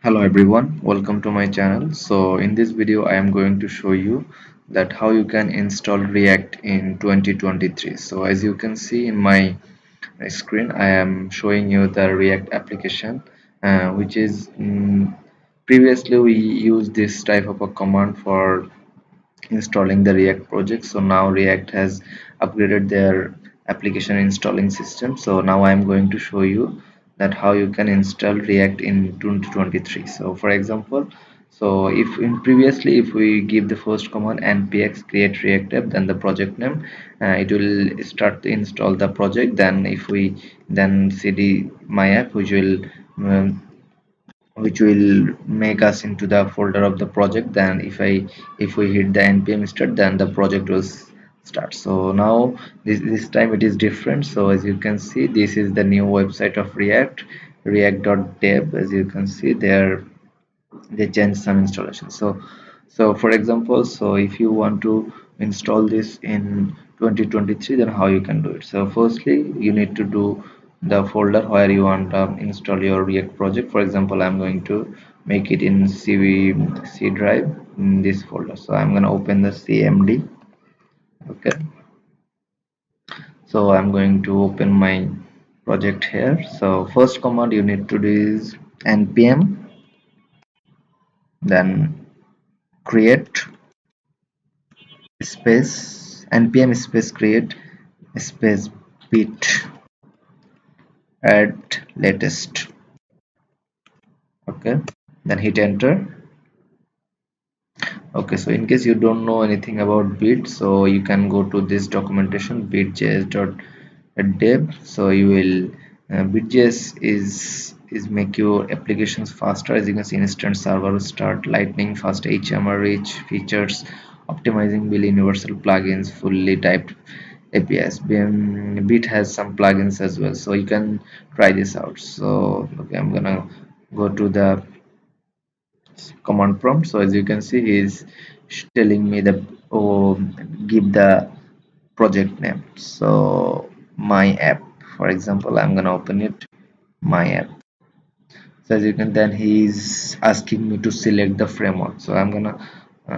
Hello everyone, welcome to my channel. So in this video I am going to show you that how you can install React in 2023. So as you can see in my screen, I am showing you the React application, which is previously we used this type of a command for installing the React project. So now React has upgraded their application installing system. So now I'm going to show you that how you can install React in 2023. So for example, so if in previously if we give the first command npx create react app, then the project name, it will start to install the project. Then if we then cd my app, um, which will make us into the folder of the project. Then if we hit the npm start, then the project will start. So now this time it is different. So as you can see, this is the new website of react.dev. As you can see there, they change some installation. So for example, so if you want to install this in 2023, then how you can do it? So firstly, you need to do the folder where you want to install your React project. For example, I'm going to make it in C drive in this folder. So I'm going to open the cmd. Okay, so I'm going to open my project here. So first command you need to do is npm, then create space npm space create space bit add latest. Okay, then hit enter. Okay, so in case you don't know anything about bit, so you can go to this documentation bit.js.dev. So you will bit.js is make your applications faster. As you can see, instant server start, lightning fast, html rich features, optimizing bill, universal plugins, fully typed APIs. Bit has some plugins as well, so you can try this out. So okay, I'm gonna go to the command prompt. So as you can see, he is telling me the oh, give the project name. So my app, for example, I'm gonna open it, my app. So as you can, then he is asking me to select the framework. So I'm gonna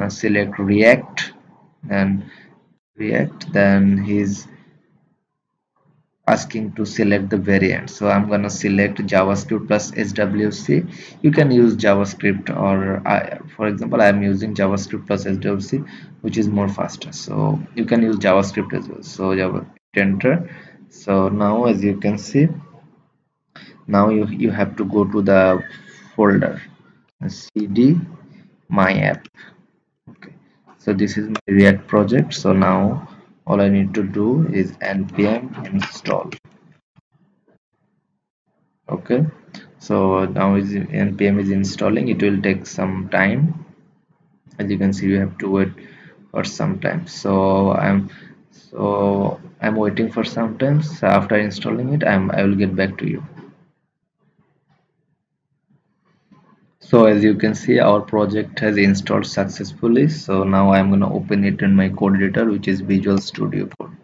select react, and react. Then he's asking to select the variant. So I'm gonna select javascript plus swc. You can use javascript, or for example, I'm using javascript plus swc, which is more faster. So you can use javascript as well. So java, enter. So now as you can see, now you have to go to the folder cd my app. Okay, so this is my react project. So now all I need to do is npm install. Okay, so now is npm is installing. It will take some time. As you can see, you have to wait for some time. So I'm waiting for some time. So after installing it, I will get back to you. So as you can see, our project has installed successfully. So now I'm going to open it in my code editor, which is Visual Studio Code.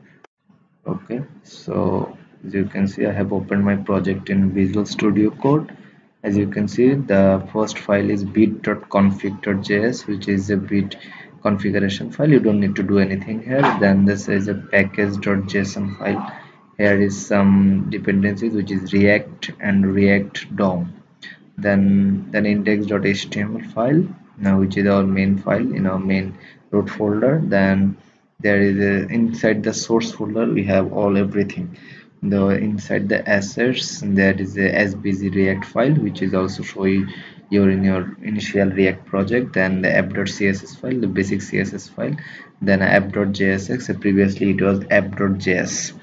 Okay, so as you can see, I have opened my project in Visual Studio Code. As you can see, the first file is bit.config.js, which is a bit configuration file. You don't need to do anything here. Then this is a package.json file. Here is some dependencies, which is react and react dom. Then index.html file, now which is our main file in our main root folder. Then there is a, inside the source folder we have all everything. The inside the assets there is a sbc react file, which is also showing your in your initial react project. Then the app.css file, the basic css file. Then app.jsx, previously it was app.js.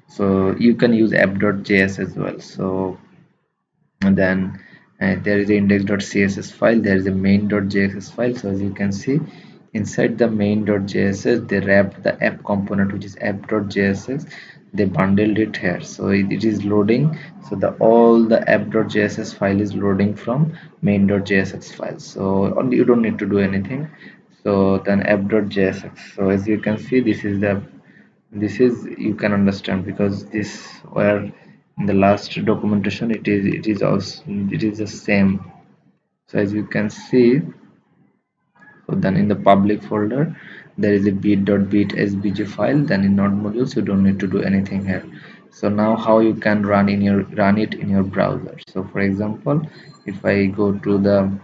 So you can use app.js as well. So and then there is the index.css file, there is a main.js file. So as you can see, inside the main.js they wrapped the app component, which is app.js. They bundled it here, so it is loading. So the all the app.js file is loading from main.js file. So you don't need to do anything. So then app.js. So as you can see, this is you can understand, because this where in the last documentation it is also it is the same. So as you can see, so then in the public folder there is a bit.bit svg file. Then in node modules you don't need to do anything here. So now how you can run it in your browser. So for example, if I go to the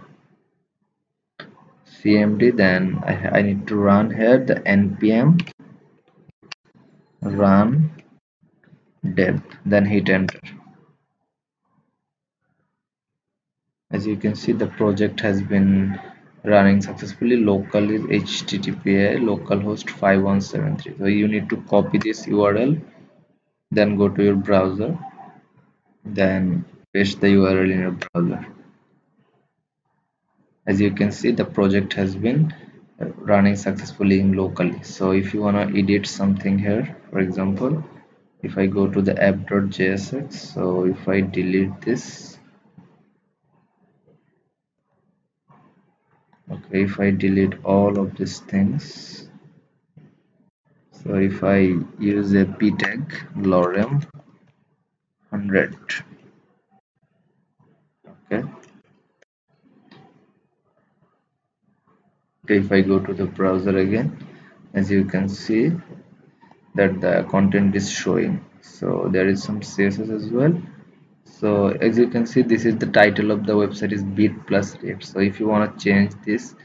cmd, then I need to run here the npm run dev, then hit enter. As you can see, the project has been running successfully. Local is http localhost 5173. So you need to copy this url, then go to your browser, then paste the url in your browser. As you can see, the project has been running successfully in locally. So if you want to edit something here, for example, if I go to the app.jsx, so if I delete this, okay, if I delete all of these things, so if I use a p tag lorem 100, okay, if I go to the browser again, as you can see that the content is showing. So there is some css as well. So as you can see, this is the title of the website is bit plus react. So if you want to change this,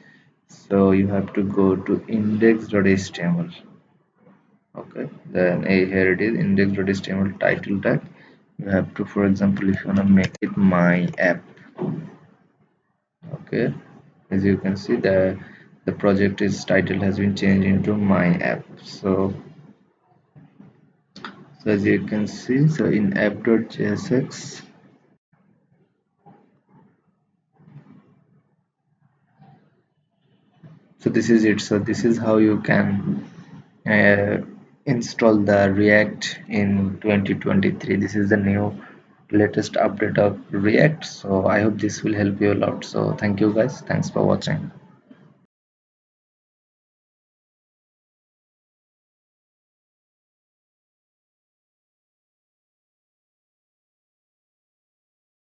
so you have to go to index.html. Okay, then here it is, index.html title tag. You have to, for example, if you want to make it my app, okay, as you can see the project is title has been changed into my app. So as you can see, so in app.jsx, so this is it. So this is how you can uh, install the React in 2023. This is the new latest update of React. So I hope this will help you a lot. So thank you guys, thanks for watching.